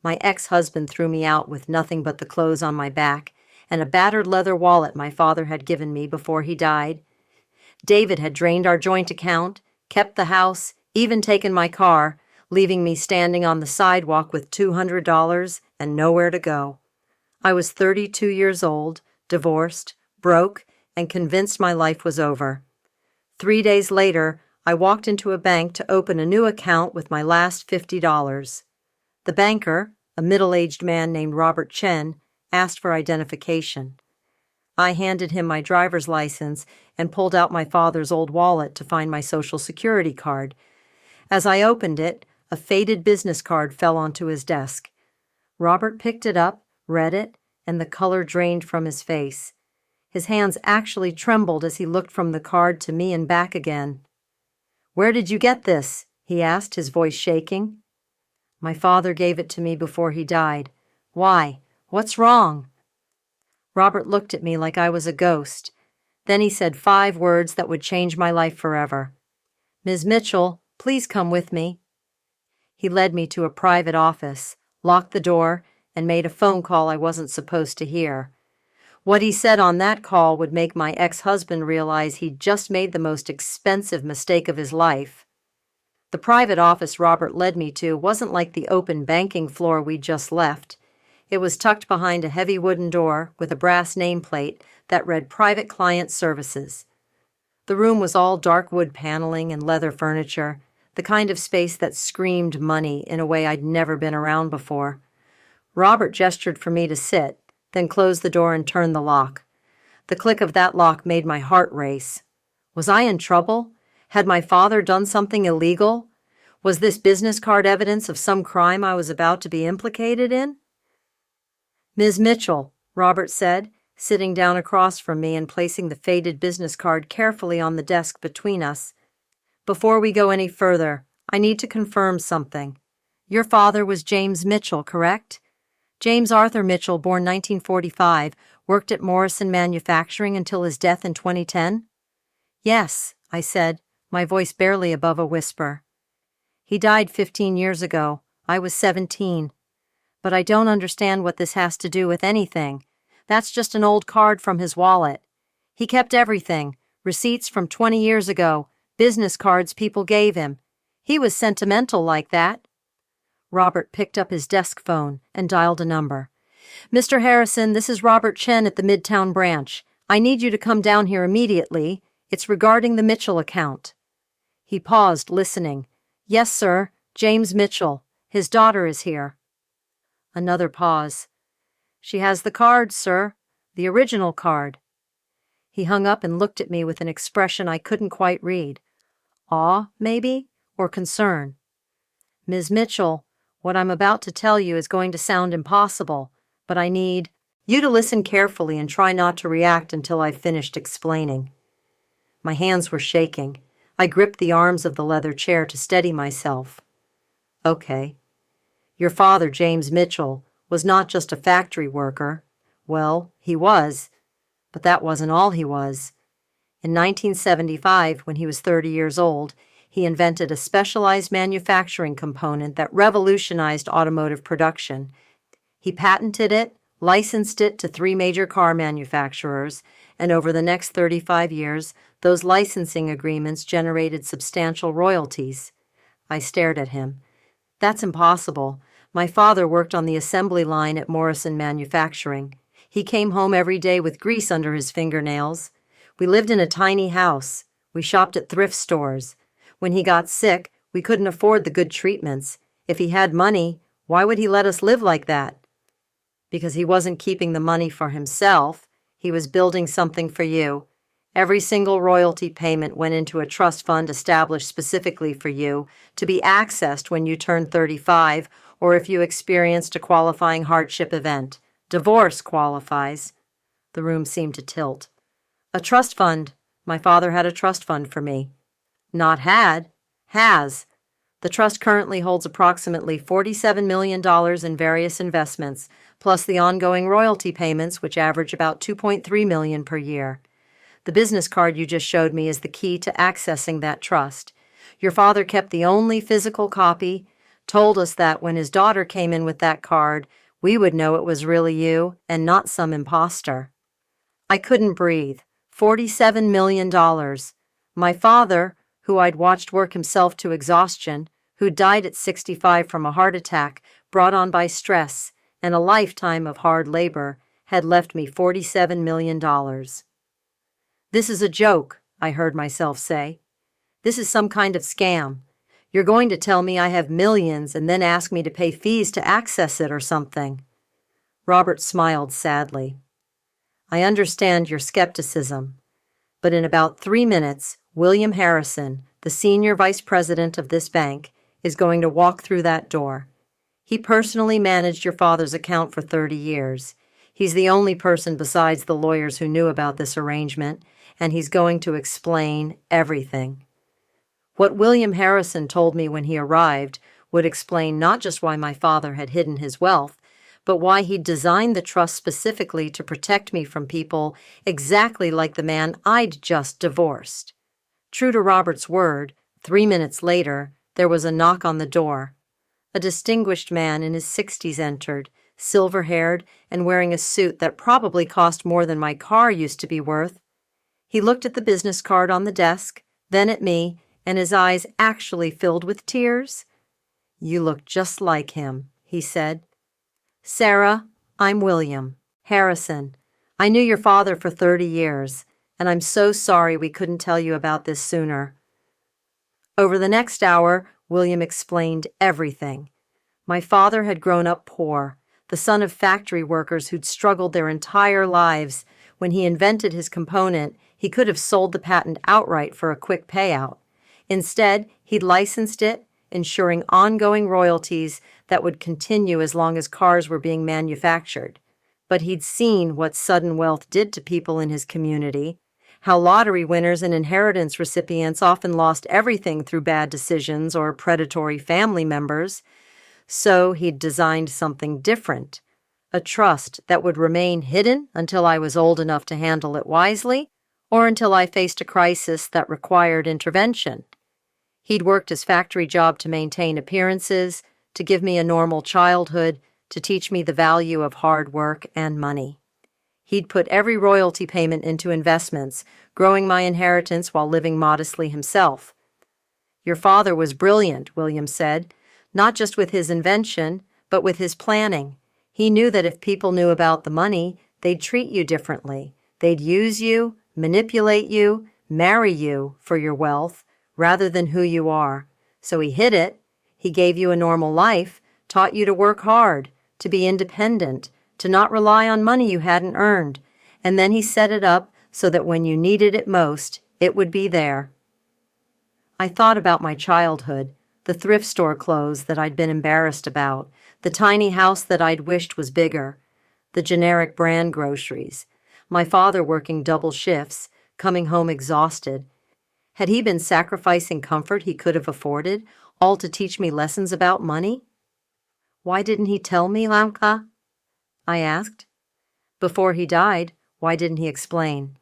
My ex-husband threw me out with nothing but the clothes on my back and a battered leather wallet my father had given me before he died. David had drained our joint account, kept the house, even taken my car, leaving me standing on the sidewalk with $200 and nowhere to go. I was 32 years old, divorced, broke, and convinced my life was over. 3 days later, I walked into a bank to open a new account with my last $50. The banker, a middle-aged man named Robert Chen, asked for identification. I handed him my driver's license and pulled out my father's old wallet to find my Social Security card. As I opened it, a faded business card fell onto his desk. Robert picked it up, read it, and the color drained from his face. His hands actually trembled as he looked from the card to me and back again. "Where did you get this?" he asked, his voice shaking. "My father gave it to me before he died." "Why? What's wrong?" Robert looked at me like I was a ghost. Then he said 5 words that would change my life forever. "Ms. Mitchell, please come with me." He led me to a private office, locked the door, and made a phone call I wasn't supposed to hear. What he said on that call would make my ex-husband realize he'd just made the most expensive mistake of his life. The private office Robert led me to wasn't like the open banking floor we'd just left. It was tucked behind a heavy wooden door with a brass nameplate that read Private Client Services. The room was all dark wood paneling and leather furniture, the kind of space that screamed money in a way I'd never been around before. Robert gestured for me to sit, then closed the door and turned the lock. The click of that lock made my heart race. Was I in trouble? Had my father done something illegal? Was this business card evidence of some crime I was about to be implicated in? "Ms. Mitchell," Robert said, sitting down across from me and placing the faded business card carefully on the desk between us. "Before we go any further, I need to confirm something. Your father was James Mitchell, correct? James Arthur Mitchell, born 1945, worked at Morrison Manufacturing until his death in 2010? "Yes," I said, my voice barely above a whisper. "He died 15 years ago. I was 17. But I don't understand what this has to do with anything. That's just an old card from his wallet. He kept everything, receipts from 20 years ago, business cards people gave him. He was sentimental like that." Robert picked up his desk phone and dialed a number. "Mr. Harrison, this is Robert Chen at the Midtown branch. I need you to come down here immediately. It's regarding the Mitchell account." He paused, listening. "Yes, sir. James Mitchell. His daughter is here." Another pause. "She has the card, sir. The original card." He hung up and looked at me with an expression I couldn't quite read. Awe, maybe? Or concern? "Ms. Mitchell, what I'm about to tell you is going to sound impossible, but I need you to listen carefully and try not to react until I've finished explaining." My hands were shaking. I gripped the arms of the leather chair to steady myself. "Okay. Your father, James Mitchell, was not just a factory worker. Well, he was, but that wasn't all he was. In 1975, when he was 30 years old, he invented a specialized manufacturing component that revolutionized automotive production. He patented it, licensed it to 3 major car manufacturers, and over the next 35 years, those licensing agreements generated substantial royalties. I stared at him. "That's impossible. My father worked on the assembly line at Morrison Manufacturing. He came home every day with grease under his fingernails. We lived in a tiny house. We shopped at thrift stores. When he got sick, we couldn't afford the good treatments. If he had money, why would he let us live like that?" "Because he wasn't keeping the money for himself. He was building something for you. Every single royalty payment went into a trust fund established specifically for you, to be accessed when you turned 35 or if you experienced a qualifying hardship event. Divorce qualifies." The room seemed to tilt. "A trust fund. My father had a trust fund for me." "Not had. Has. The trust currently holds approximately $47 million in various investments, plus the ongoing royalty payments, which average about $2.3 million per year. The business card you just showed me is the key to accessing that trust. Your father kept the only physical copy, Told us that when his daughter came in with that card, we would know it was really you and not some imposter. I couldn't breathe. $47 million. My father, who I'd watched work himself to exhaustion, who died at 65 from a heart attack brought on by stress and a lifetime of hard labor, had left me $47 million. This is a joke, I heard myself say. This is some kind of scam. You're going to tell me I have millions and then ask me to pay fees to access it or something. Robert smiled sadly. I understand your skepticism, but in about 3 minutes, William Harrison, the senior vice president of this bank, is going to walk through that door. He personally managed your father's account for 30 years. He's the only person besides the lawyers who knew about this arrangement, and he's going to explain everything. What William Harrison told me when he arrived would explain not just why my father had hidden his wealth, but why he'd designed the trust specifically to protect me from people exactly like the man I'd just divorced. True to Robert's word, 3 minutes later, there was a knock on the door. A distinguished man in his 60s entered, silver-haired and wearing a suit that probably cost more than my car used to be worth. He looked at the business card on the desk, then at me, and his eyes actually filled with tears. "You look just like him," he said. "Sarah, I'm William Harrison. I knew your father for 30 years, and I'm so sorry we couldn't tell you about this sooner." Over the next hour, William explained everything. My father had grown up poor, the son of factory workers who'd struggled their entire lives. When he invented his component, he could have sold the patent outright for a quick payout. Instead, he'd licensed it, ensuring ongoing royalties that would continue as long as cars were being manufactured. But he'd seen what sudden wealth did to people in his community, how lottery winners and inheritance recipients often lost everything through bad decisions or predatory family members. So he'd designed something different, a trust that would remain hidden until I was old enough to handle it wisely, or until I faced a crisis that required intervention. He'd worked his factory job to maintain appearances, to give me a normal childhood, to teach me the value of hard work and money. He'd put every royalty payment into investments, growing my inheritance while living modestly himself. "Your father was brilliant," William said, "not just with his invention, but with his planning. He knew that if people knew about the money, they'd treat you differently. They'd use you, manipulate you, marry you for your wealth, rather than who you are. So he hid it. He gave you a normal life, taught you to work hard, to be independent, to not rely on money you hadn't earned, and then he set it up so that when you needed it most, it would be there." I thought about my childhood, the thrift store clothes that I'd been embarrassed about, the tiny house that I'd wished was bigger, the generic brand groceries, my father working double shifts, coming home exhausted. Had he been sacrificing comfort he could have afforded, all to teach me lessons about money? "Why didn't he tell me, Lamka?" I asked. "Before he died, why didn't he explain?"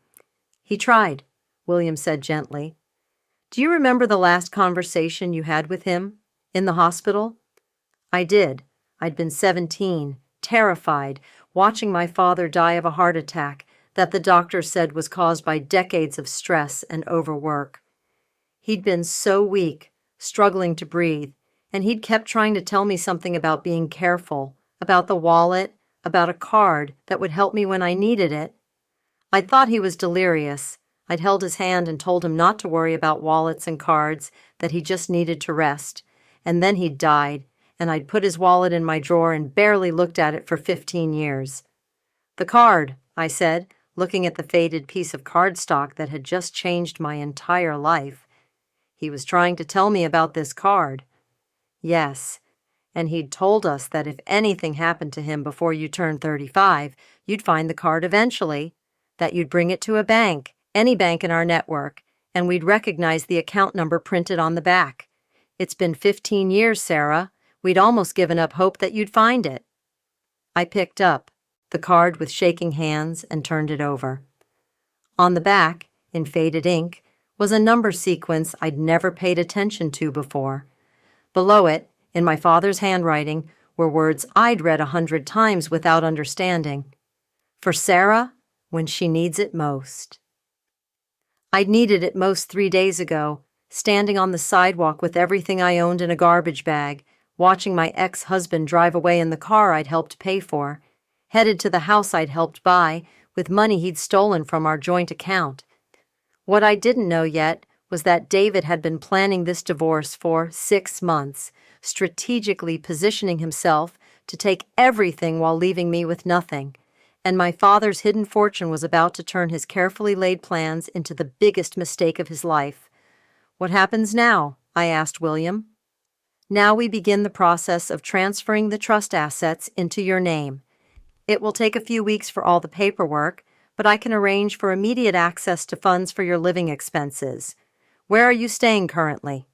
"He tried," William said gently. "Do you remember the last conversation you had with him? In the hospital?" I did. I'd been 17, terrified, watching my father die of a heart attack that the doctor said was caused by decades of stress and overwork. He'd been so weak, struggling to breathe, and he'd kept trying to tell me something about being careful, about the wallet, about a card that would help me when I needed it. I'd thought he was delirious. I'd held his hand and told him not to worry about wallets and cards, that he just needed to rest. And then he'd died, and I'd put his wallet in my drawer and barely looked at it for 15 years. "The card," I said, looking at the faded piece of cardstock that had just changed my entire life. "He was trying to tell me about this card." "Yes, and he'd told us that if anything happened to him before you turned 35, you'd find the card eventually, that you'd bring it to a bank, any bank in our network, and we'd recognize the account number printed on the back. It's been 15 years, Sarah. We'd almost given up hope that you'd find it." I picked up the card with shaking hands and turned it over. On the back, in faded ink, was a number sequence I'd never paid attention to before. Below it, In my father's handwriting were words I'd read 100 times without understanding. For Sarah, when she needs it most. I'd needed it most 3 days ago, standing on the sidewalk with everything I owned in a garbage bag, watching my ex-husband drive away in the car I'd helped pay for, headed to the house I'd helped buy with money he'd stolen from our joint account. What I didn't know yet was that David had been planning this divorce for 6 months, strategically positioning himself to take everything while leaving me with nothing, and my father's hidden fortune was about to turn his carefully laid plans into the biggest mistake of his life. "What happens now?" I asked William. "Now we begin the process of transferring the trust assets into your name. It will take a few weeks for all the paperwork, but I can arrange for immediate access to funds for your living expenses. Where are you staying currently?"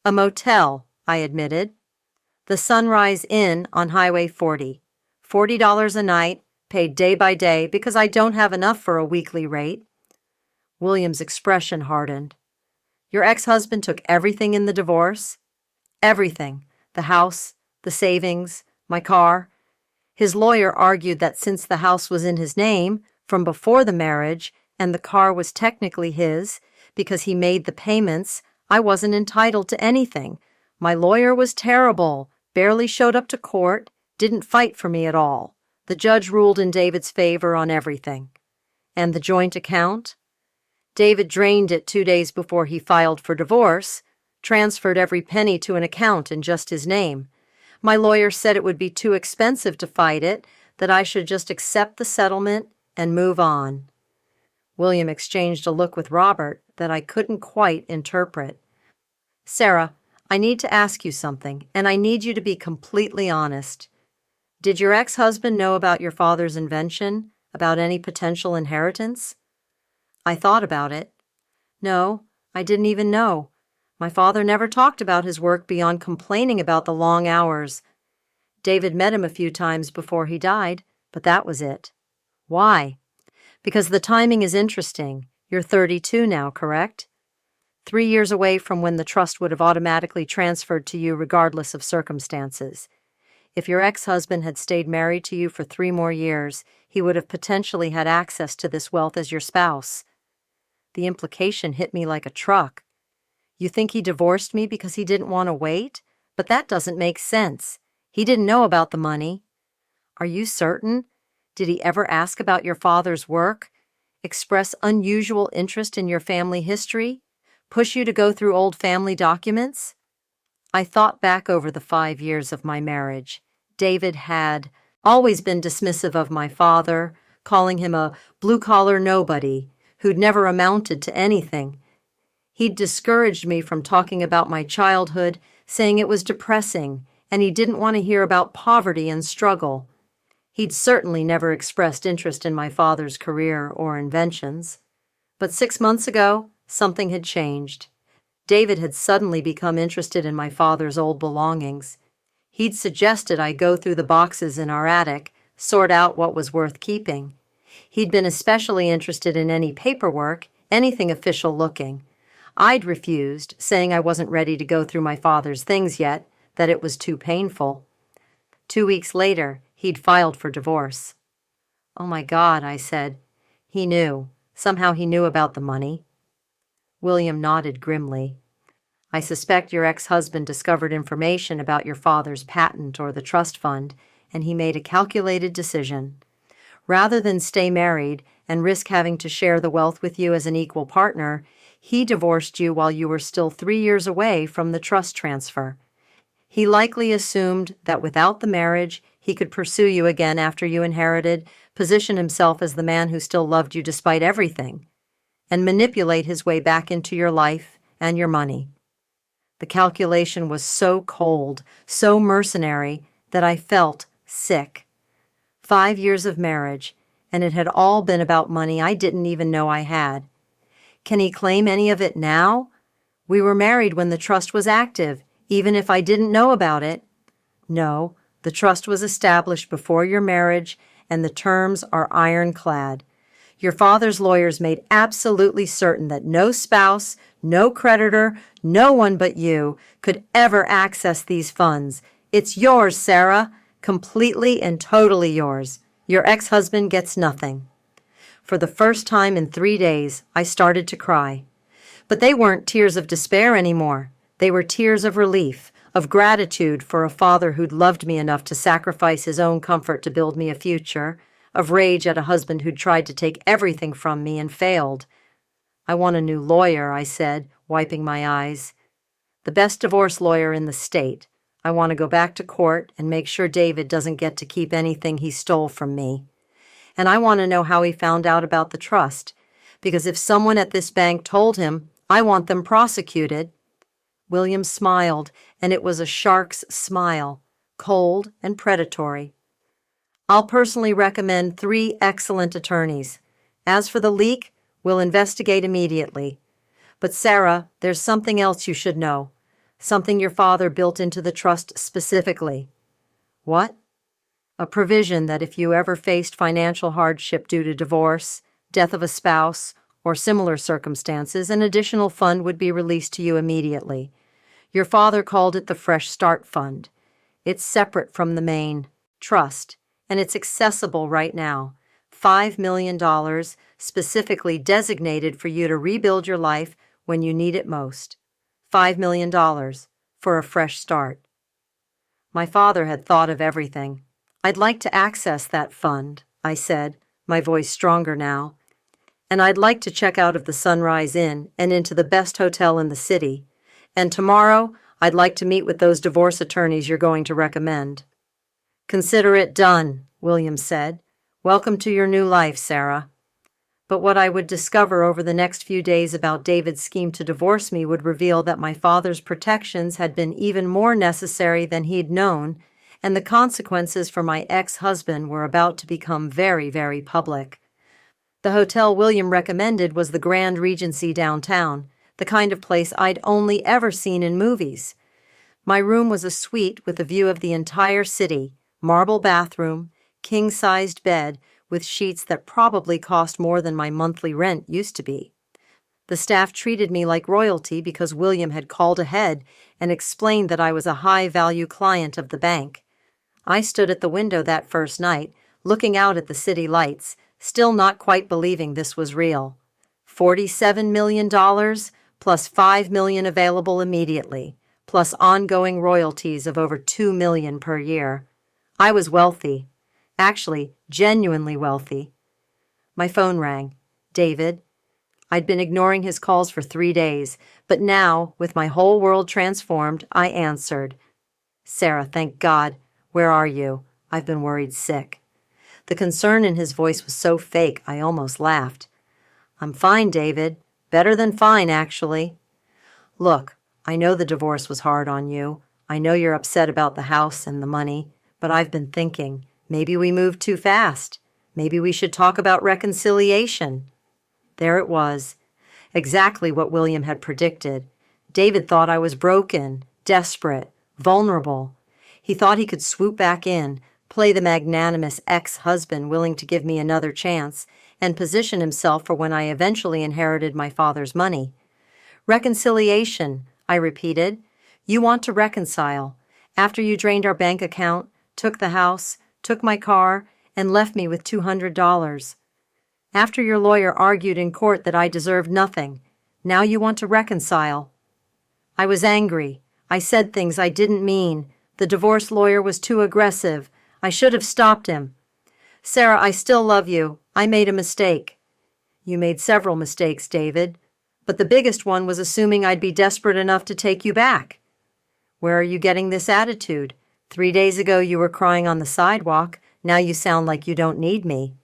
"A motel," I admitted. "The Sunrise Inn on Highway 40. $40 a night, paid day by day because I don't have enough for a weekly rate." William's expression hardened. "Your ex-husband took everything in the divorce?" "Everything. The house, the savings, my car." His lawyer argued that since the house was in his name from before the marriage and the car was technically his because he made the payments, I wasn't entitled to anything. My lawyer was terrible, barely showed up to court, didn't fight for me at all. The judge ruled in David's favor on everything. And the joint account? David drained it 2 days before he filed for divorce, transferred every penny to an account in just his name. My lawyer said it would be too expensive to fight it, that I should just accept the settlement and move on. William exchanged a look with Robert that I couldn't quite interpret. "Sarah, I need to ask you something, and I need you to be completely honest. Did your ex-husband know about your father's invention, about any potential inheritance?" I thought about it. "No, I didn't even know. My father never talked about his work beyond complaining about the long hours. David met him a few times before he died, but that was it." "Why?" "Because the timing is interesting. You're 32 now, correct? 3 years away from when the trust would have automatically transferred to you regardless of circumstances. If your ex-husband had stayed married to you for 3 more years, he would have potentially had access to this wealth as your spouse." The implication hit me like a truck. "You think he divorced me because he didn't want to wait? But that doesn't make sense. He didn't know about the money." "Are you certain? Did he ever ask about your father's work? Express unusual interest in your family history? Push you to go through old family documents?" I thought back over the 5 years of my marriage. David had always been dismissive of my father, calling him a blue-collar nobody who'd never amounted to anything. He'd discouraged me from talking about my childhood, saying it was depressing, and he didn't want to hear about poverty and struggle. He'd certainly never expressed interest in my father's career or inventions. But 6 months ago, something had changed. David had suddenly become interested in my father's old belongings. He'd suggested I go through the boxes in our attic, sort out what was worth keeping. He'd been especially interested in any paperwork, anything official looking. I'd refused, saying I wasn't ready to go through my father's things yet, that it was too painful. 2 weeks later, he'd filed for divorce. "Oh my God," I said. "He knew. Somehow he knew about the money." William nodded grimly. "I suspect your ex-husband discovered information about your father's patent or the trust fund, and he made a calculated decision. Rather than stay married and risk having to share the wealth with you as an equal partner, he divorced you while you were still 3 years away from the trust transfer. He likely assumed that without the marriage, he could pursue you again after you inherited, position himself as the man who still loved you despite everything, and manipulate his way back into your life and your money. The calculation was so cold, so mercenary, that I felt sick. 5 years of marriage, and it had all been about money I didn't even know I had. Can he claim any of it now? We were married when the trust was active, even if I didn't know about it. No, the trust was established before your marriage, and the terms are ironclad. Your father's lawyers made absolutely certain that no spouse, no creditor, no one but you could ever access these funds. It's yours, Sarah, completely and totally yours. Your ex-husband gets nothing." For the first time in 3 days, I started to cry. But they weren't tears of despair anymore. They were tears of relief, of gratitude for a father who'd loved me enough to sacrifice his own comfort to build me a future, of rage at a husband who'd tried to take everything from me and failed. "I want a new lawyer," I said, wiping my eyes. "The best divorce lawyer in the state. I want to go back to court and make sure David doesn't get to keep anything he stole from me. And I want to know how he found out about the trust, because if someone at this bank told him, I want them prosecuted." William smiled, and it was a shark's smile, cold and predatory. "I'll personally recommend 3 excellent attorneys. As for the leak, we'll investigate immediately. But Sarah, there's something else you should know, something your father built into the trust specifically." "What?" "A provision that if you ever faced financial hardship due to divorce, death of a spouse, or similar circumstances, an additional fund would be released to you immediately. Your father called it the Fresh Start Fund. It's separate from the main trust, and it's accessible right now. $5 million specifically designated for you to rebuild your life when you need it most. $5 million for a fresh start." My father had thought of everything. "I'd like to access that fund," I said, my voice stronger now. "And I'd like to check out of the Sunrise Inn and into the best hotel in the city. And tomorrow, I'd like to meet with those divorce attorneys you're going to recommend." "Consider it done," William said. "Welcome to your new life, Sarah." But what I would discover over the next few days about David's scheme to divorce me would reveal that my father's protections had been even more necessary than he'd known, and the consequences for my ex-husband were about to become very, very public. The hotel William recommended was the Grand Regency downtown, the kind of place I'd only ever seen in movies. My room was a suite with a view of the entire city, marble bathroom, king-sized bed with sheets that probably cost more than my monthly rent used to be. The staff treated me like royalty because William had called ahead and explained that I was a high-value client of the bank. I stood at the window that first night, looking out at the city lights, still not quite believing this was real. $47 million, plus $5 million available immediately, plus ongoing royalties of over $2 million per year. I was wealthy. Actually, genuinely wealthy. My phone rang. David. I'd been ignoring his calls for 3 days, but now, with my whole world transformed, I answered. "Sarah, thank God. Where are you? I've been worried sick." The concern in his voice was so fake, I almost laughed. "I'm fine, David. Better than fine, actually." "Look, I know the divorce was hard on you. I know you're upset about the house and the money, but I've been thinking, maybe we moved too fast. Maybe we should talk about reconciliation." There it was. Exactly what William had predicted. David thought I was broken, desperate, vulnerable. He thought he could swoop back in, play the magnanimous ex-husband willing to give me another chance, and position himself for when I eventually inherited my father's money. "Reconciliation," I repeated. "You want to reconcile. After you drained our bank account, took the house, took my car, and left me with $200. After your lawyer argued in court that I deserved nothing, now you want to reconcile." I was angry. I said things I didn't mean. The divorce lawyer was too aggressive. I should have stopped him. "Sarah, I still love you. I made a mistake." "You made several mistakes, David. But the biggest one was assuming I'd be desperate enough to take you back." "Where are you getting this attitude? 3 days ago you were crying on the sidewalk. Now you sound like you don't need me."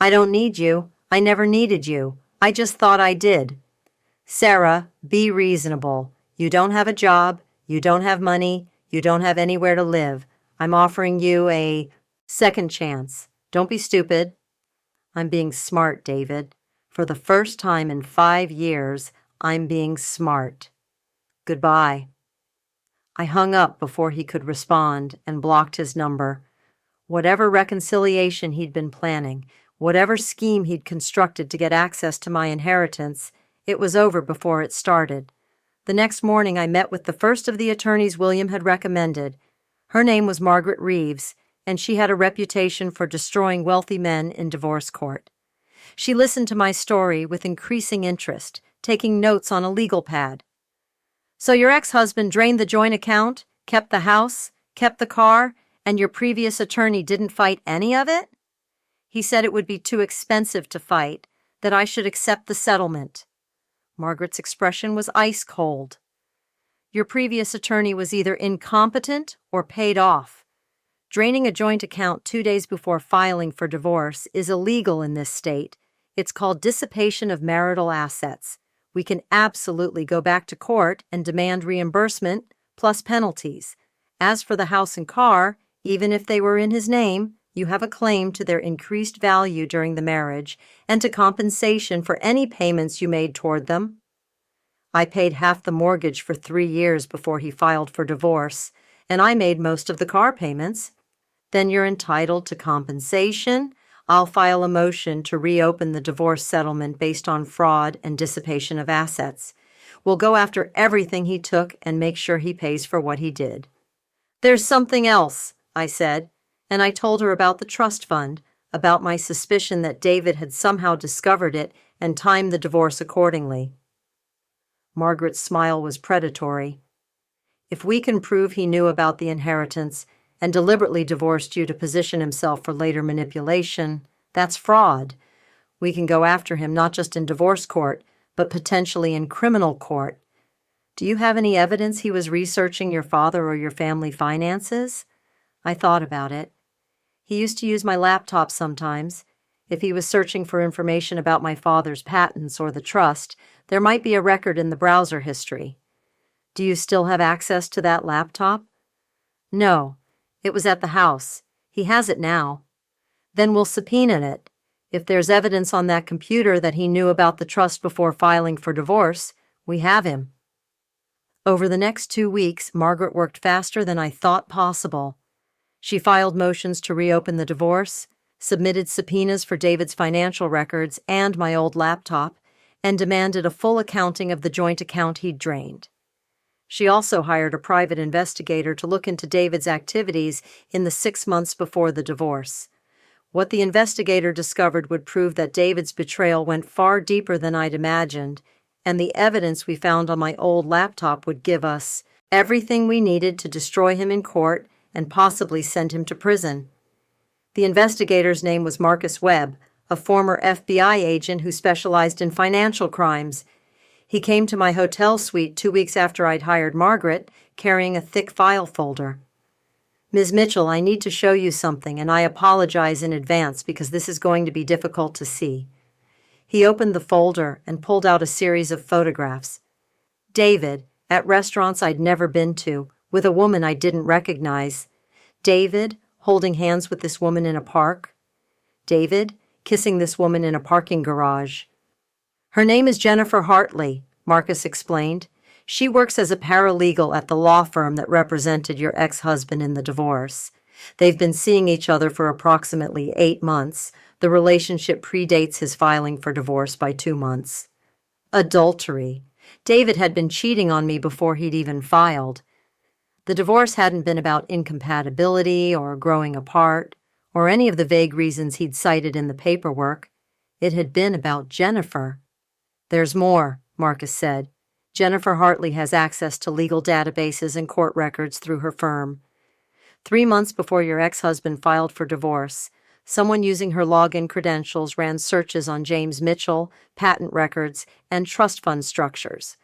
"I don't need you. I never needed you. I just thought I did." "Sarah, be reasonable. You don't have a job. You don't have money. You don't have anywhere to live. I'm offering you a second chance. Don't be stupid." "I'm being smart, David. For the first time in 5 years, I'm being smart. Goodbye." I hung up before he could respond and blocked his number. Whatever reconciliation he'd been planning, Whatever scheme he'd constructed to get access to my inheritance, it was over before it started. The next morning I met with the first of the attorneys William had recommended. Her name was Margaret Reeves, and she had a reputation for destroying wealthy men in divorce court. She listened to my story with increasing interest, taking notes on a legal pad. "So your ex-husband drained the joint account, kept the house, kept the car, and your previous attorney didn't fight any of it?" "He said it would be too expensive to fight, that I should accept the settlement." Margaret's expression was ice cold. "Your previous attorney was either incompetent or paid off. Draining a joint account 2 days before filing for divorce is illegal in this state. It's called dissipation of marital assets. We can absolutely go back to court and demand reimbursement plus penalties. As for the house and car, even if they were in his name, you have a claim to their increased value during the marriage and to compensation for any payments you made toward them. I paid half the mortgage for 3 years before he filed for divorce, and I made most of the car payments. Then you're entitled to compensation. I'll file a motion to reopen the divorce settlement based on fraud and dissipation of assets. We'll go after everything he took and make sure he pays for what he did." "There's something else," I said, and I told her about the trust fund, about my suspicion that David had somehow discovered it and timed the divorce accordingly. Margaret's smile was predatory. "If we can prove he knew about the inheritance and deliberately divorced you to position himself for later manipulation, that's fraud. We can go after him not just in divorce court, but potentially in criminal court. Do you have any evidence he was researching your father or your family finances?" I thought about it. He used to use my laptop sometimes. If he was searching for information about my father's patents or the trust, there might be a record in the browser history. "Do you still have access to that laptop?" "No. It was at the house. He has it now." "Then we'll subpoena it. If there's evidence on that computer that he knew about the trust before filing for divorce, we have him." Over the next 2 weeks, Margaret worked faster than I thought possible. She filed motions to reopen the divorce, submitted subpoenas for David's financial records and my old laptop, and demanded a full accounting of the joint account he'd drained. She also hired a private investigator to look into David's activities in the 6 months before the divorce. What the investigator discovered would prove that David's betrayal went far deeper than I'd imagined, and the evidence we found on my old laptop would give us everything we needed to destroy him in court and possibly send him to prison. The investigator's name was Marcus Webb, a former FBI agent who specialized in financial crimes. He came to my hotel suite 2 weeks after I'd hired Margaret, carrying a thick file folder. "Ms. Mitchell, I need to show you something, and I apologize in advance because this is going to be difficult to see." He opened the folder and pulled out a series of photographs. David, at restaurants I'd never been to, with a woman I didn't recognize. David, holding hands with this woman in a park. David, kissing this woman in a parking garage. "Her name is Jennifer Hartley," Marcus explained. "She works as a paralegal at the law firm that represented your ex-husband in the divorce. They've been seeing each other for approximately 8 months. The relationship predates his filing for divorce by 2 months. Adultery. David had been cheating on me before he'd even filed. The divorce hadn't been about incompatibility or growing apart, or any of the vague reasons he'd cited in the paperwork. It had been about Jennifer. "There's more," Marcus said. "Jennifer Hartley has access to legal databases and court records through her firm. 3 months before your ex-husband filed for divorce, someone using her login credentials ran searches on James Mitchell, patent records, and trust fund structures.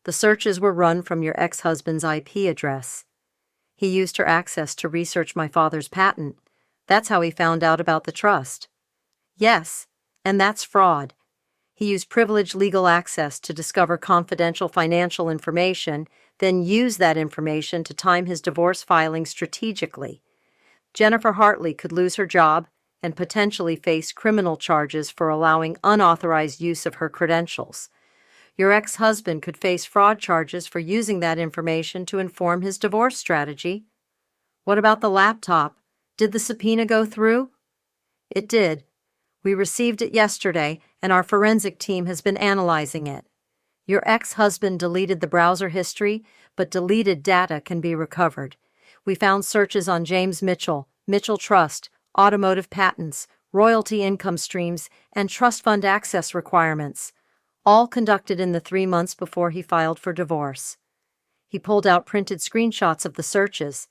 The searches were run from your ex-husband's IP address. He used her access to research my father's patent. That's how he found out about the trust." "Yes, and that's fraud. He used privileged legal access to discover confidential financial information, then used that information to time his divorce filing strategically. Jennifer Hartley could lose her job and potentially face criminal charges for allowing unauthorized use of her credentials. Your ex-husband could face fraud charges for using that information to inform his divorce strategy." "What about the laptop? Did the subpoena go through?" "It did. We received it yesterday, and our forensic team has been analyzing it. Your ex-husband deleted the browser history, but deleted data can be recovered. We found searches on James Mitchell, Mitchell Trust, automotive patents, royalty income streams, and trust fund access requirements, all conducted in the 3 months before he filed for divorce. He pulled out printed screenshots of the searches.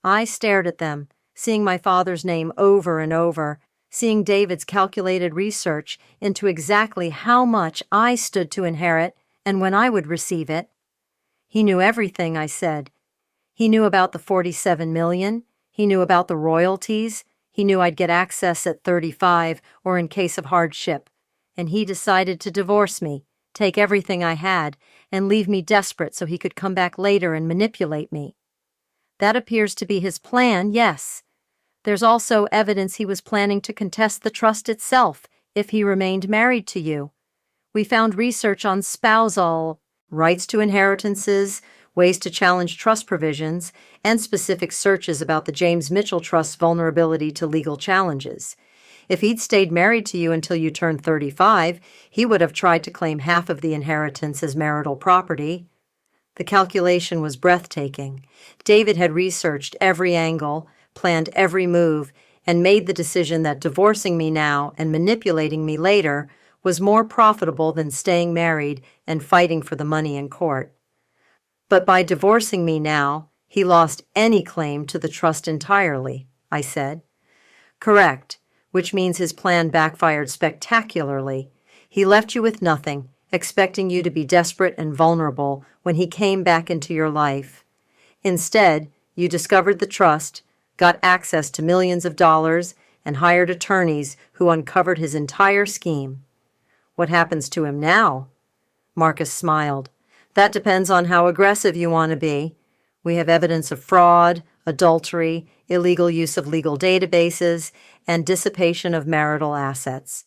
I stared at them, seeing my father's name over and over, seeing David's calculated research into exactly how much I stood to inherit and when I would receive it. He knew everything, I said. He knew about the $47 million. He knew about the royalties. He knew I'd get access at 35 or in case of hardship. And he decided to divorce me, take everything I had, and leave me desperate so he could come back later and manipulate me. That appears to be his plan, yes. There's also evidence he was planning to contest the trust itself if he remained married to you. We found research on spousal rights to inheritances, ways to challenge trust provisions, and specific searches about the James Mitchell Trust's vulnerability to legal challenges. If he'd stayed married to you until you turned 35, he would have tried to claim half of the inheritance as marital property. The calculation was breathtaking. David had researched every angle, planned every move, and made the decision that divorcing me now and manipulating me later was more profitable than staying married and fighting for the money in court. But by divorcing me now, he lost any claim to the trust entirely, I said. Correct, which means his plan backfired spectacularly. He left you with nothing, expecting you to be desperate and vulnerable when he came back into your life. Instead, you discovered the trust, got access to millions of dollars, and hired attorneys who uncovered his entire scheme. What happens to him now? Marcus smiled. That depends on how aggressive you want to be. We have evidence of fraud, adultery, illegal use of legal databases, and dissipation of marital assets.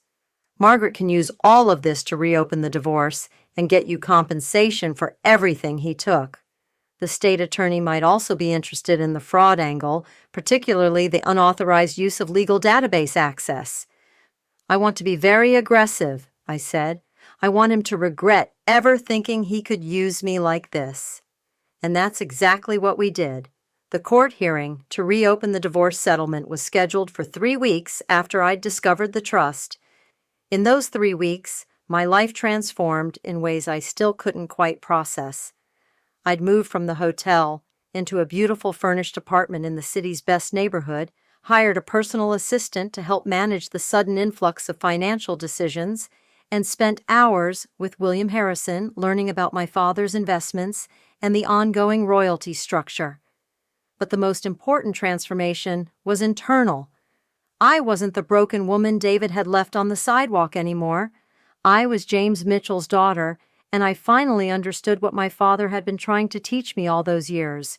Margaret can use all of this to reopen the divorce and get you compensation for everything he took. The state attorney might also be interested in the fraud angle, particularly the unauthorized use of legal database access. I want to be very aggressive, I said. I want him to regret ever thinking he could use me like this. And that's exactly what we did. The court hearing to reopen the divorce settlement was scheduled for 3 weeks after I'd discovered the trust. In those 3 weeks, my life transformed in ways I still couldn't quite process. I'd moved from the hotel into a beautiful furnished apartment in the city's best neighborhood, hired a personal assistant to help manage the sudden influx of financial decisions, and spent hours with William Harrison learning about my father's investments and the ongoing royalty structure. But the most important transformation was internal. I wasn't the broken woman David had left on the sidewalk anymore. I was James Mitchell's daughter, and I finally understood what my father had been trying to teach me all those years.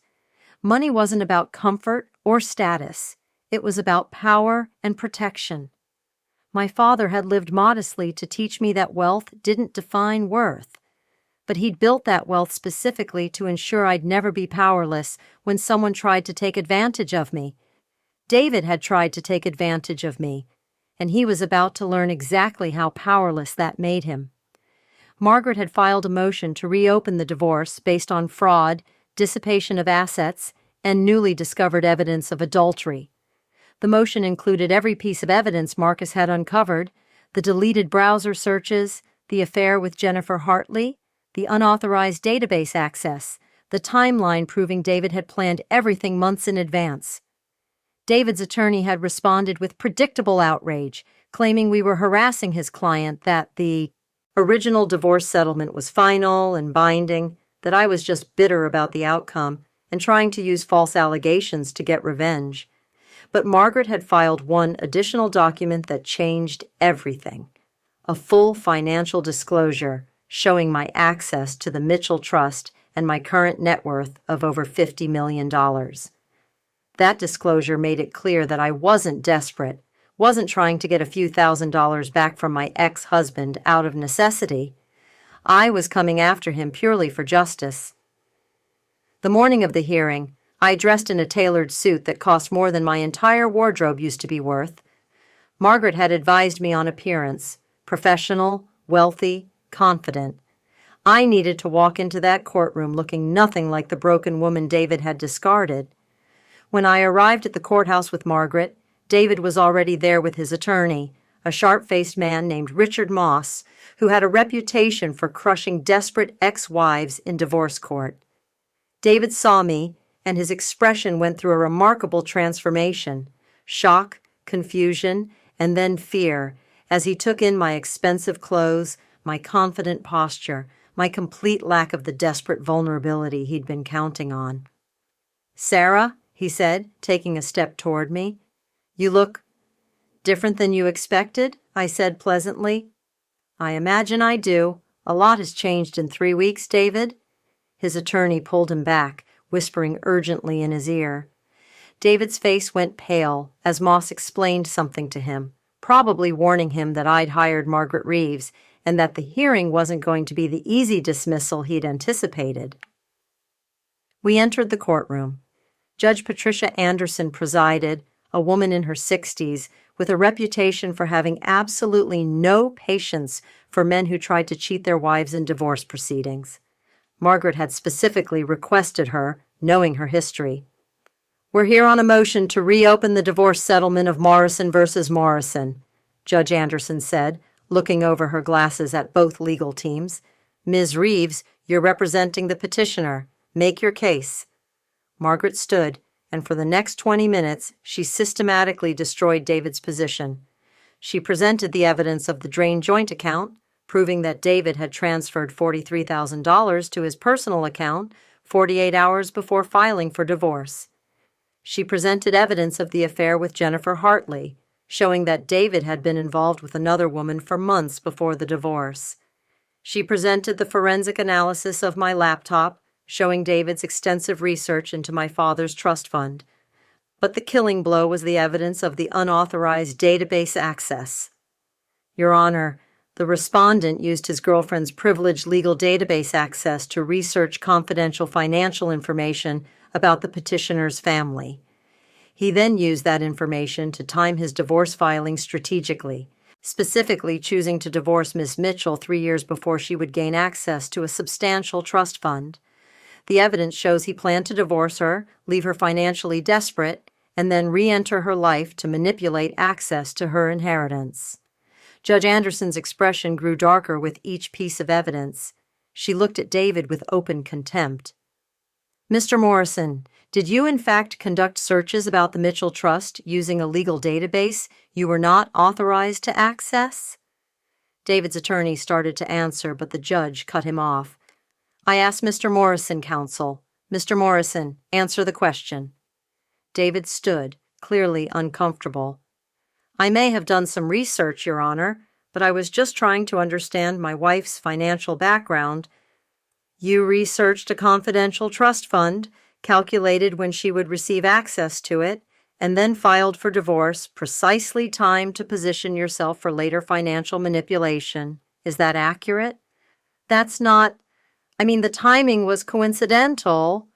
Money wasn't about comfort or status. It was about power and protection. My father had lived modestly to teach me that wealth didn't define worth. But he'd built that wealth specifically to ensure I'd never be powerless when someone tried to take advantage of me. David had tried to take advantage of me, and he was about to learn exactly how powerless that made him. Margaret had filed a motion to reopen the divorce based on fraud, dissipation of assets, and newly discovered evidence of adultery. The motion included every piece of evidence Marcus had uncovered: the deleted browser searches, the affair with Jennifer Hartley, the unauthorized database access, the timeline proving David had planned everything months in advance. David's attorney had responded with predictable outrage, claiming we were harassing his client, that the original divorce settlement was final and binding, that I was just bitter about the outcome and trying to use false allegations to get revenge. But Margaret had filed one additional document that changed everything: a full financial disclosure showing my access to the Mitchell Trust and my current net worth of over $50 million. That disclosure made it clear that I wasn't desperate, wasn't trying to get a few $1,000s back from my ex-husband out of necessity. I was coming after him purely for justice. The morning of the hearing, I dressed in a tailored suit that cost more than my entire wardrobe used to be worth. Margaret had advised me on appearance: professional, wealthy, confident. I needed to walk into that courtroom looking nothing like the broken woman David had discarded. When I arrived at the courthouse with Margaret, David was already there with his attorney, a sharp-faced man named Richard Moss, who had a reputation for crushing desperate ex-wives in divorce court. David saw me, and his expression went through a remarkable transformation: shock, confusion, and then fear, as he took in my expensive clothes, my confident posture, my complete lack of the desperate vulnerability he'd been counting on. "Sarah," he said, taking a step toward me, "you look different than you expected," I said pleasantly. "I imagine I do. A lot has changed in 3 weeks, David." His attorney pulled him back, whispering urgently in his ear. David's face went pale as Moss explained something to him, probably warning him that I'd hired Margaret Reeves and that the hearing wasn't going to be the easy dismissal he'd anticipated. We entered the courtroom. Judge Patricia Anderson presided, a woman in her 60s, with a reputation for having absolutely no patience for men who tried to cheat their wives in divorce proceedings. Margaret had specifically requested her, knowing her history. "We're here on a motion to reopen the divorce settlement of Morrison versus Morrison," Judge Anderson said, looking over her glasses at both legal teams. "Ms. Reeves, you're representing the petitioner. Make your case." Margaret stood, and for the next 20 minutes, she systematically destroyed David's position. She presented the evidence of the drained joint account, proving that David had transferred $43,000 to his personal account 48 hours before filing for divorce. She presented evidence of the affair with Jennifer Hartley, showing that David had been involved with another woman for months before the divorce. She presented the forensic analysis of my laptop, showing David's extensive research into my father's trust fund. But the killing blow was the evidence of the unauthorized database access. Your Honor, the respondent used his girlfriend's privileged legal database access to research confidential financial information about the petitioner's family. He then used that information to time his divorce filing strategically, specifically choosing to divorce Miss Mitchell 3 years before she would gain access to a substantial trust fund. The evidence shows he planned to divorce her, leave her financially desperate, and then re-enter her life to manipulate access to her inheritance. Judge Anderson's expression grew darker with each piece of evidence. She looked at David with open contempt. "Mr. Morrison, did you in fact conduct searches about the Mitchell Trust using a legal database you were not authorized to access?" David's attorney started to answer, but the judge cut him off. "I asked Mr. Morrison, counsel. Mr. Morrison, answer the question." David stood, clearly uncomfortable. "I may have done some research, Your Honor, but I was just trying to understand my wife's financial background." "You researched a confidential trust fund, calculated when she would receive access to it, and then filed for divorce, precisely timed to position yourself for later financial manipulation. Is that accurate?" "That's not... the timing was coincidental."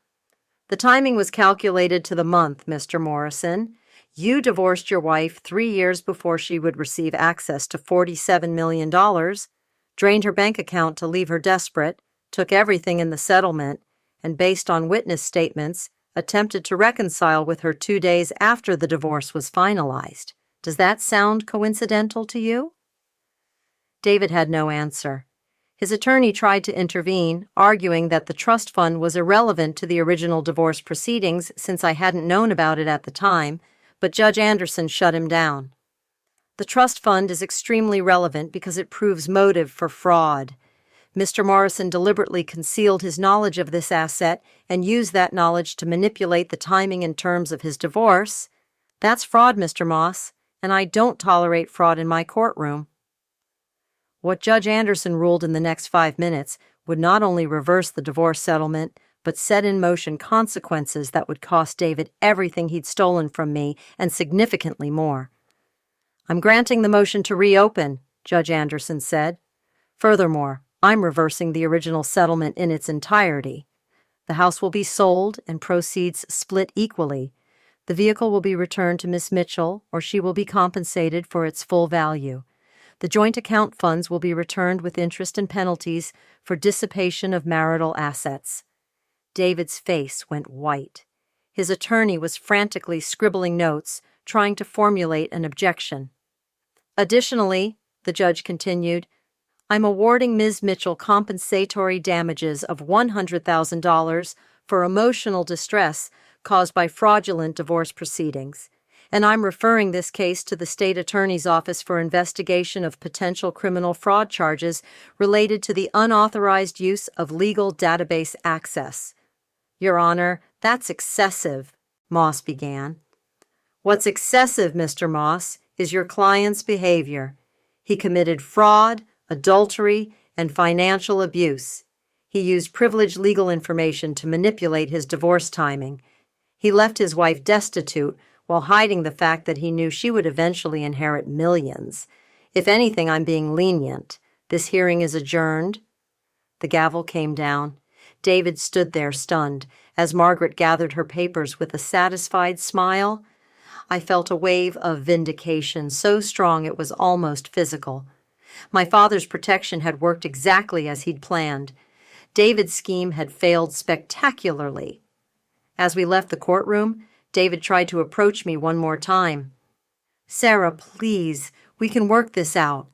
"The timing was calculated to the month, Mr. Morrison. You divorced your wife 3 years before she would receive access to $47 million, drained her bank account to leave her desperate, took everything in the settlement, and based on witness statements, attempted to reconcile with her 2 days after the divorce was finalized. Does that sound coincidental to you?" David had no answer. His attorney tried to intervene, arguing that the trust fund was irrelevant to the original divorce proceedings since I hadn't known about it at the time, but Judge Anderson shut him down. "The trust fund is extremely relevant because it proves motive for fraud. Mr. Morrison deliberately concealed his knowledge of this asset and used that knowledge to manipulate the timing and terms of his divorce. That's fraud, Mr. Moss, and I don't tolerate fraud in my courtroom." What Judge Anderson ruled in the next 5 minutes would not only reverse the divorce settlement, but set in motion consequences that would cost David everything he'd stolen from me and significantly more. "I'm granting the motion to reopen," Judge Anderson said. "Furthermore, I'm reversing the original settlement in its entirety. The house will be sold and proceeds split equally. The The vehicle will be returned to Miss Mitchell, or she will be compensated for its full value. The joint account funds will be returned with interest and penalties for dissipation of marital assets." David's face went white. His attorney was frantically scribbling notes, trying to formulate an objection. "Additionally," the judge continued, "I'm awarding Ms. Mitchell compensatory damages of $100,000 for emotional distress caused by fraudulent divorce proceedings, and I'm referring this case to the state attorney's office for investigation of potential criminal fraud charges related to the unauthorized use of legal database access." "Your Honor, that's excessive," Moss began. "What's excessive, Mr. Moss, is your client's behavior. He committed fraud, adultery, and financial abuse. He used privileged legal information to manipulate his divorce timing. He left his wife destitute while hiding the fact that he knew she would eventually inherit millions. If anything, I'm being lenient. This hearing is adjourned." The gavel came down. David stood there stunned as Margaret gathered her papers with a satisfied smile. I felt a wave of vindication so strong it was almost physical. My father's protection had worked exactly as he'd planned. David's scheme had failed spectacularly. As we left the courtroom, David tried to approach me one more time. "Sarah, please, we can work this out.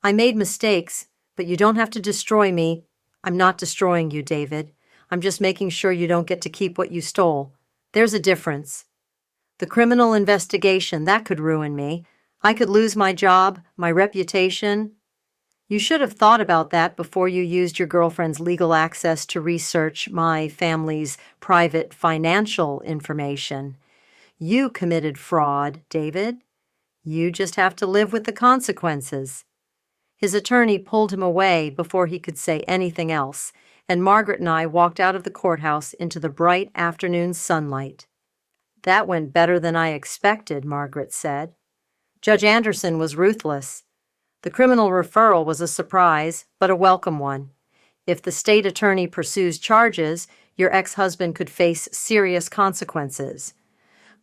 I made mistakes, but you don't have to destroy me." "I'm not destroying you, David. I'm just making sure you don't get to keep what you stole. There's a difference. The criminal investigation, that could ruin me. I could lose my job, my reputation." "You should have thought about that before you used your girlfriend's legal access to research my family's private financial information. You committed fraud, David. You just have to live with the consequences." His attorney pulled him away before he could say anything else, and Margaret and I walked out of the courthouse into the bright afternoon sunlight. "That went better than I expected," Margaret said. "Judge Anderson was ruthless. The criminal referral was a surprise, but a welcome one. If the state attorney pursues charges, your ex-husband could face serious consequences."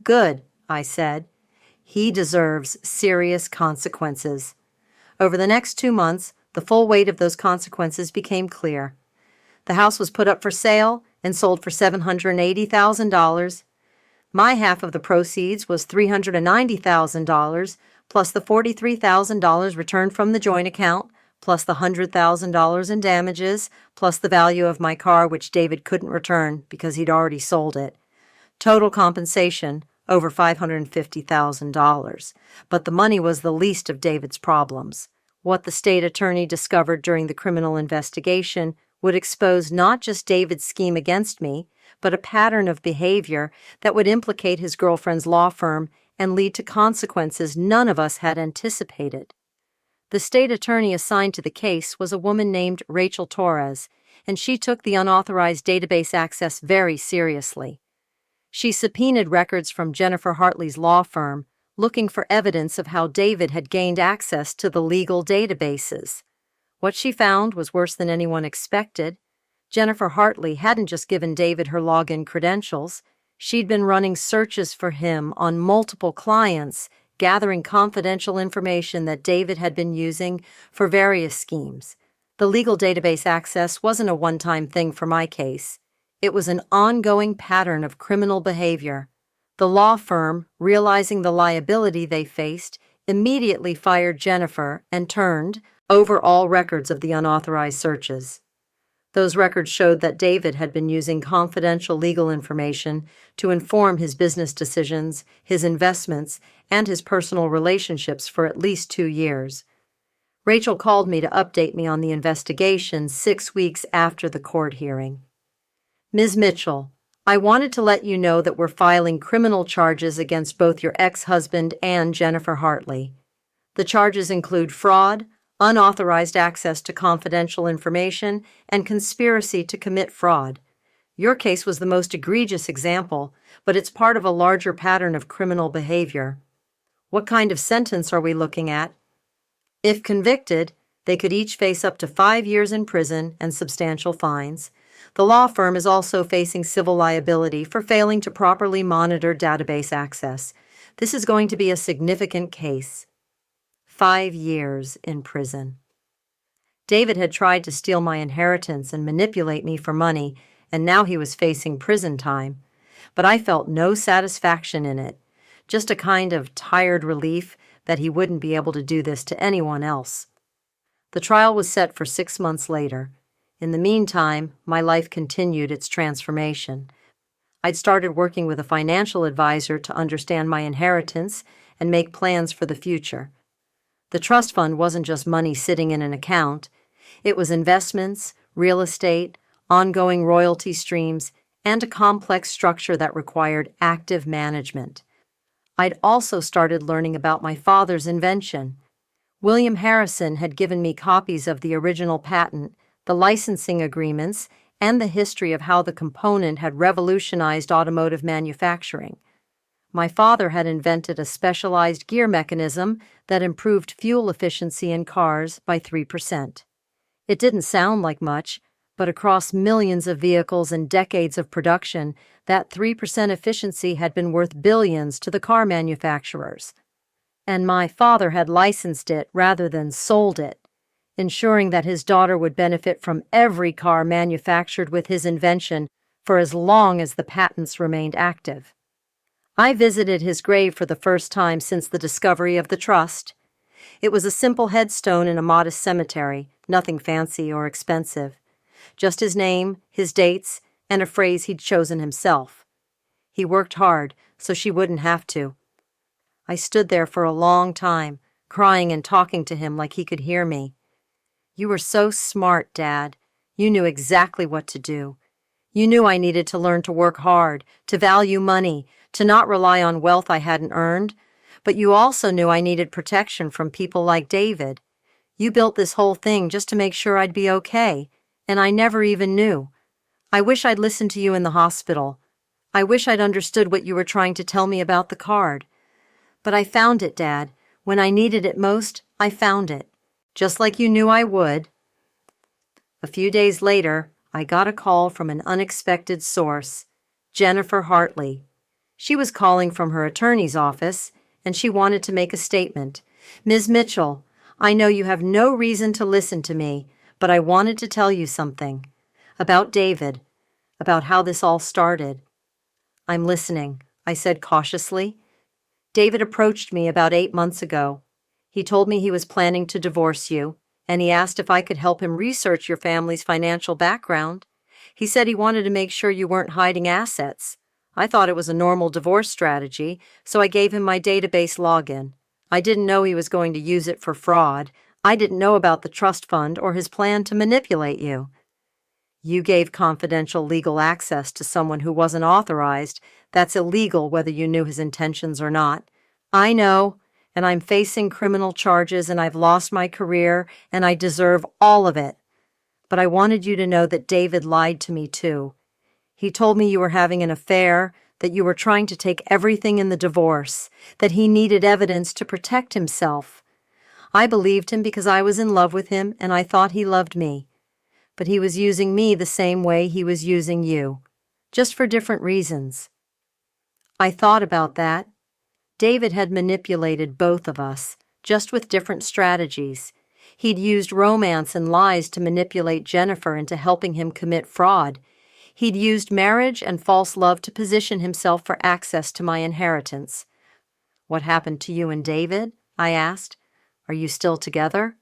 "Good," I said. "He deserves serious consequences." Over the next 2 months, the full weight of those consequences became clear. The house was put up for sale and sold for $780,000. My half of the proceeds was $390,000, plus the $43,000 returned from the joint account, plus the $100,000 in damages, plus the value of my car, which David couldn't return because he'd already sold it. Total compensation, over $550,000. But the money was the least of David's problems. What the state attorney discovered during the criminal investigation would expose not just David's scheme against me, but a pattern of behavior that would implicate his girlfriend's law firm and lead to consequences none of us had anticipated. The state attorney assigned to the case was a woman named Rachel Torres, and she took the unauthorized database access very seriously. She subpoenaed records from Jennifer Hartley's law firm, looking for evidence of how David had gained access to the legal databases. What she found was worse than anyone expected. Jennifer Hartley hadn't just given David her login credentials. She'd been running searches for him on multiple clients, gathering confidential information that David had been using for various schemes. The legal database access wasn't a one-time thing for my case. It was an ongoing pattern of criminal behavior. The law firm, realizing the liability they faced, immediately fired Jennifer and turned over all records of the unauthorized searches. Those records showed that David had been using confidential legal information to inform his business decisions, his investments, and his personal relationships for at least 2 years. Rachel called me to update me on the investigation 6 weeks after the court hearing. "Ms. Mitchell, I wanted to let you know that we're filing criminal charges against both your ex-husband and Jennifer Hartley. The charges include fraud, unauthorized access to confidential information, and conspiracy to commit fraud. Your case was the most egregious example, but it's part of a larger pattern of criminal behavior. What kind of sentence are we looking at? If convicted, they could each face up to 5 years in prison and substantial fines. The law firm is also facing civil liability for failing to properly monitor database access. This is going to be a significant case. 5 years in prison. David had tried to steal my inheritance and manipulate me for money, and now he was facing prison time. But I felt no satisfaction in it, just a kind of tired relief that he wouldn't be able to do this to anyone else. The trial was set for 6 months later. In the meantime, my life continued its transformation. I'd started working with a financial advisor to understand my inheritance and make plans for the future. The trust fund wasn't just money sitting in an account. It was investments, real estate, ongoing royalty streams, and a complex structure that required active management. I'd also started learning about my father's invention. William Harrison had given me copies of the original patent, the licensing agreements, and the history of how the component had revolutionized automotive manufacturing. My father had invented a specialized gear mechanism that improved fuel efficiency in cars by 3%. It didn't sound like much, but across millions of vehicles and decades of production, that 3% efficiency had been worth billions to the car manufacturers. And my father had licensed it rather than sold it, ensuring that his daughter would benefit from every car manufactured with his invention for as long as the patents remained active. I visited his grave for the first time since the discovery of the trust. It was a simple headstone in a modest cemetery, nothing fancy or expensive. Just his name, his dates, and a phrase he'd chosen himself. He worked hard, so she wouldn't have to. I stood there for a long time, crying and talking to him like he could hear me. "You were so smart, Dad. You knew exactly what to do. You knew I needed to learn to work hard, to value money, to not rely on wealth I hadn't earned, but you also knew I needed protection from people like David. You built this whole thing just to make sure I'd be okay, and I never even knew. I wish I'd listened to you in the hospital. I wish I'd understood what you were trying to tell me about the card. But I found it, Dad. When I needed it most, I found it. Just like you knew I would." A few days later, I got a call from an unexpected source, Jennifer Hartley. She was calling from her attorney's office, and she wanted to make a statement. "Ms. Mitchell, I know you have no reason to listen to me, but I wanted to tell you something. About David. About how this all started." "I'm listening," I said cautiously. "David approached me about 8 months ago. He told me he was planning to divorce you, and he asked if I could help him research your family's financial background. He said he wanted to make sure you weren't hiding assets. I thought it was a normal divorce strategy, so I gave him my database login. I didn't know he was going to use it for fraud. I didn't know about the trust fund or his plan to manipulate you." "You gave confidential legal access to someone who wasn't authorized. That's illegal whether you knew his intentions or not." "I know, and I'm facing criminal charges, and I've lost my career, and I deserve all of it. But I wanted you to know that David lied to me too. He told me you were having an affair, that you were trying to take everything in the divorce, that he needed evidence to protect himself. I believed him because I was in love with him and I thought he loved me. But he was using me the same way he was using you, just for different reasons." I thought about that. David had manipulated both of us, just with different strategies. He'd used romance and lies to manipulate Jennifer into helping him commit fraud. He'd used marriage and false love to position himself for access to my inheritance. "What happened to you and David?" I asked. "Are you still together?"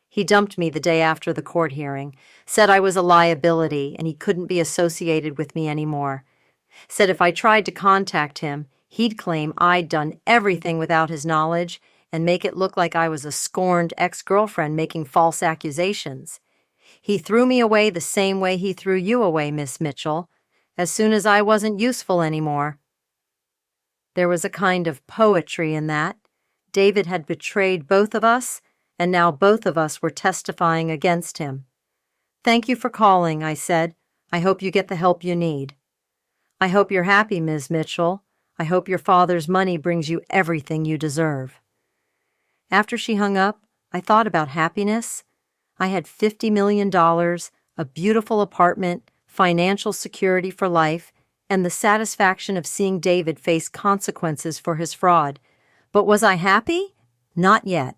He dumped me the day after the court hearing, said I was a liability and he couldn't be associated with me anymore. Said if I tried to contact him, he'd claim I'd done everything without his knowledge and make it look like I was a scorned ex-girlfriend making false accusations. He threw me away the same way he threw you away, Miss Mitchell, as soon as I wasn't useful anymore. There was a kind of poetry in that. David had betrayed both of us, and now both of us were testifying against him. "Thank you for calling," I said. "I hope you get the help you need." "I hope you're happy, Ms. Mitchell. I hope your father's money brings you everything you deserve." After she hung up, I thought about happiness. I had $50 million, a beautiful apartment, financial security for life, and the satisfaction of seeing David face consequences for his fraud. But was I happy? Not yet.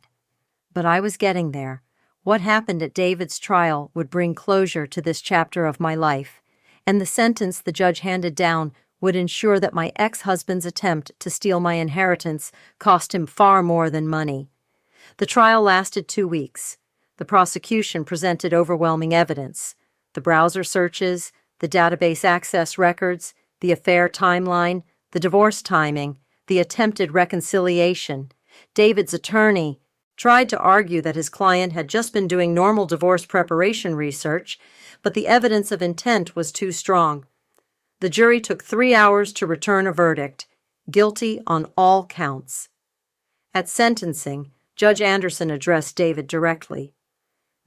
But I was getting there. What happened at David's trial would bring closure to this chapter of my life, and the sentence the judge handed down would ensure that my ex-husband's attempt to steal my inheritance cost him far more than money. The trial lasted 2 weeks. The prosecution presented overwhelming evidence: the browser searches, the database access records, the affair timeline, the divorce timing, the attempted reconciliation. David's attorney tried to argue that his client had just been doing normal divorce preparation research, but the evidence of intent was too strong. The jury took 3 hours to return a verdict: guilty on all counts. At sentencing, Judge Anderson addressed David directly.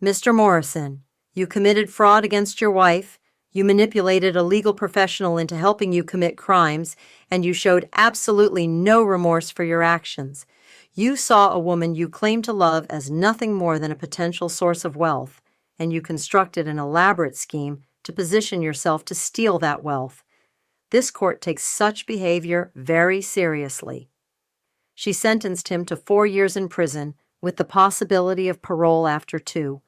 "Mr. Morrison, you committed fraud against your wife, you manipulated a legal professional into helping you commit crimes, and you showed absolutely no remorse for your actions. You saw a woman you claimed to love as nothing more than a potential source of wealth, and you constructed an elaborate scheme to position yourself to steal that wealth. This court takes such behavior very seriously." She sentenced him to 4 years in prison with the possibility of parole after 2.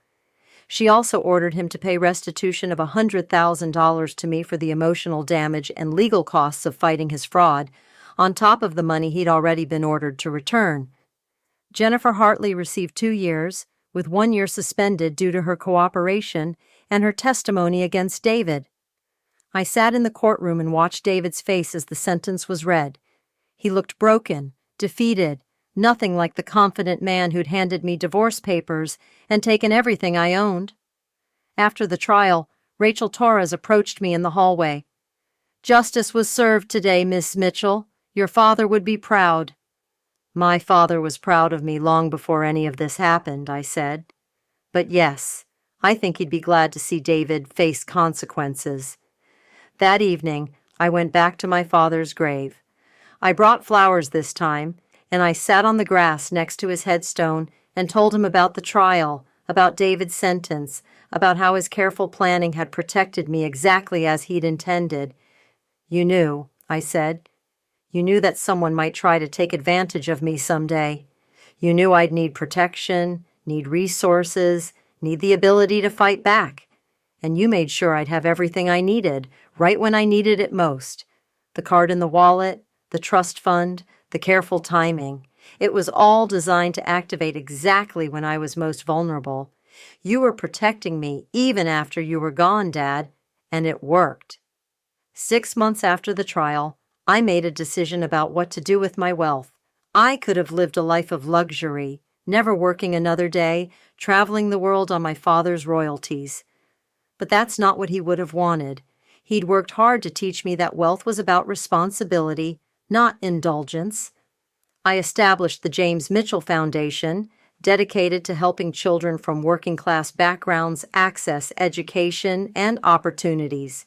She also ordered him to pay restitution of $100,000 to me for the emotional damage and legal costs of fighting his fraud, on top of the money he'd already been ordered to return. Jennifer Hartley received 2 years, with 1 year suspended due to her cooperation and her testimony against David. I sat in the courtroom and watched David's face as the sentence was read. He looked broken, defeated, nothing like the confident man who'd handed me divorce papers and taken everything I owned. After the trial, Rachel Torres approached me in the hallway. "Justice was served today, Miss Mitchell. Your father would be proud." "My father was proud of me long before any of this happened," I said. "But yes, I think he'd be glad to see David face consequences." That evening, I went back to my father's grave. I brought flowers this time, and I sat on the grass next to his headstone and told him about the trial, about David's sentence, about how his careful planning had protected me exactly as he'd intended. "You knew," I said. "You knew that someone might try to take advantage of me someday. You knew I'd need protection, need resources, need the ability to fight back. And you made sure I'd have everything I needed, right when I needed it most. The card in the wallet, the trust fund, the careful timing. It was all designed to activate exactly when I was most vulnerable. You were protecting me even after you were gone, Dad, and it worked." 6 months after the trial, I made a decision about what to do with my wealth. I could have lived a life of luxury, never working another day, traveling the world on my father's royalties. But that's not what he would have wanted. He'd worked hard to teach me that wealth was about responsibility, not indulgence. I established the James Mitchell Foundation, dedicated to helping children from working-class backgrounds access education and opportunities.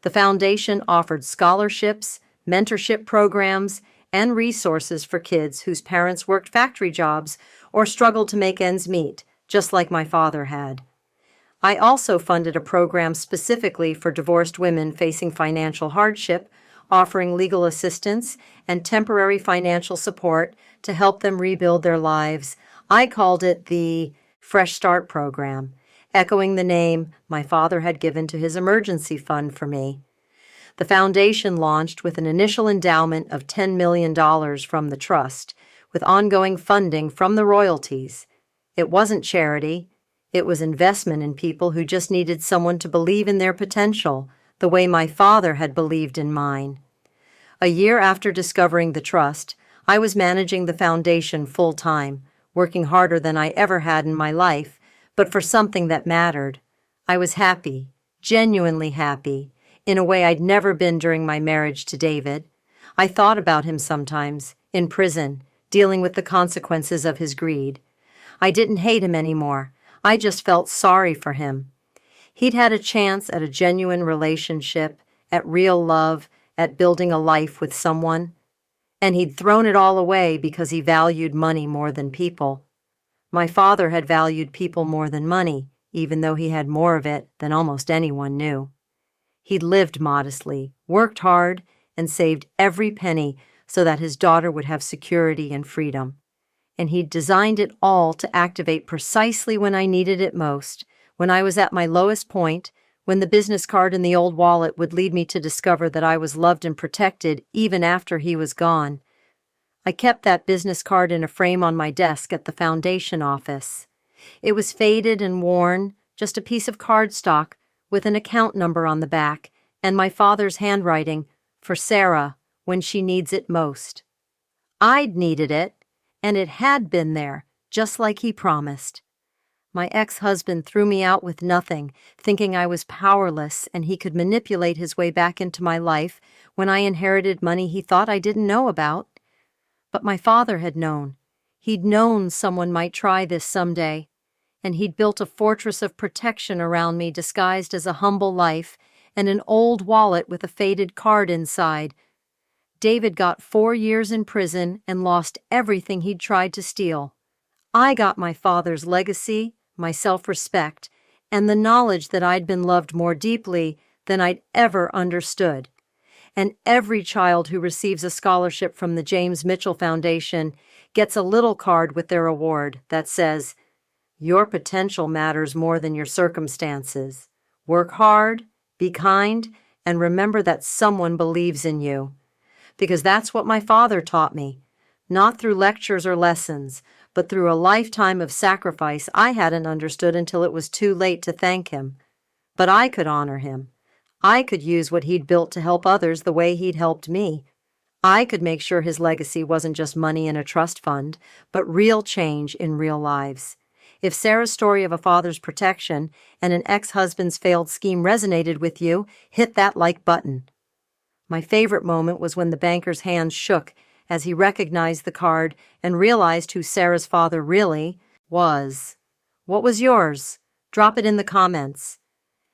The foundation offered scholarships, mentorship programs, and resources for kids whose parents worked factory jobs or struggled to make ends meet, just like my father had. I also funded a program specifically for divorced women facing financial hardship, offering legal assistance and temporary financial support to help them rebuild their lives. I called it the Fresh Start Program, echoing the name my father had given to his emergency fund for me. The foundation launched with an initial endowment of $10 million from the trust, with ongoing funding from the royalties. It wasn't charity. It was investment in people who just needed someone to believe in their potential, the way my father had believed in mine. A year after discovering the trust, I was managing the foundation full-time, working harder than I ever had in my life, but for something that mattered. I was happy, genuinely happy, in a way I'd never been during my marriage to David. I thought about him sometimes, in prison, dealing with the consequences of his greed. I didn't hate him anymore. I just felt sorry for him. He'd had a chance at a genuine relationship, at real love, at building a life with someone, and he'd thrown it all away because he valued money more than people. My father had valued people more than money, even though he had more of it than almost anyone knew. He lived modestly, worked hard, and saved every penny so that his daughter would have security and freedom. And he'd designed it all to activate precisely when I needed it most, when I was at my lowest point, when the business card in the old wallet would lead me to discover that I was loved and protected even after he was gone. I kept that business card in a frame on my desk at the foundation office. It was faded and worn, just a piece of cardstock with an account number on the back and my father's handwriting, for Sarah, when she needs it most. I'd needed it, and it had been there, just like he promised. My ex-husband threw me out with nothing, thinking I was powerless and he could manipulate his way back into my life when I inherited money he thought I didn't know about. But my father had known. He'd known someone might try this someday, and he'd built a fortress of protection around me disguised as a humble life and an old wallet with a faded card inside. David got 4 years in prison and lost everything he'd tried to steal. I got my father's legacy, my self-respect, and the knowledge that I'd been loved more deeply than I'd ever understood. And every child who receives a scholarship from the James Mitchell Foundation gets a little card with their award that says, "Your potential matters more than your circumstances. Work hard, be kind, and remember that someone believes in you." Because that's what my father taught me, not through lectures or lessons, but through a lifetime of sacrifice I hadn't understood until it was too late to thank him. But I could honor him. I could use what he'd built to help others the way he'd helped me. I could make sure his legacy wasn't just money in a trust fund, but real change in real lives. If Sarah's story of a father's protection and an ex-husband's failed scheme resonated with you, hit that like button. My favorite moment was when the banker's hands shook as he recognized the card and realized who Sarah's father really was. What was yours? Drop it in the comments.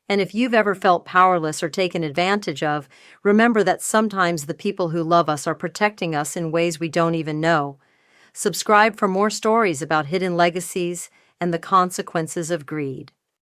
And if you've ever felt powerless or taken advantage of, remember that sometimes the people who love us are protecting us in ways we don't even know. Subscribe for more stories about hidden legacies and the consequences of greed.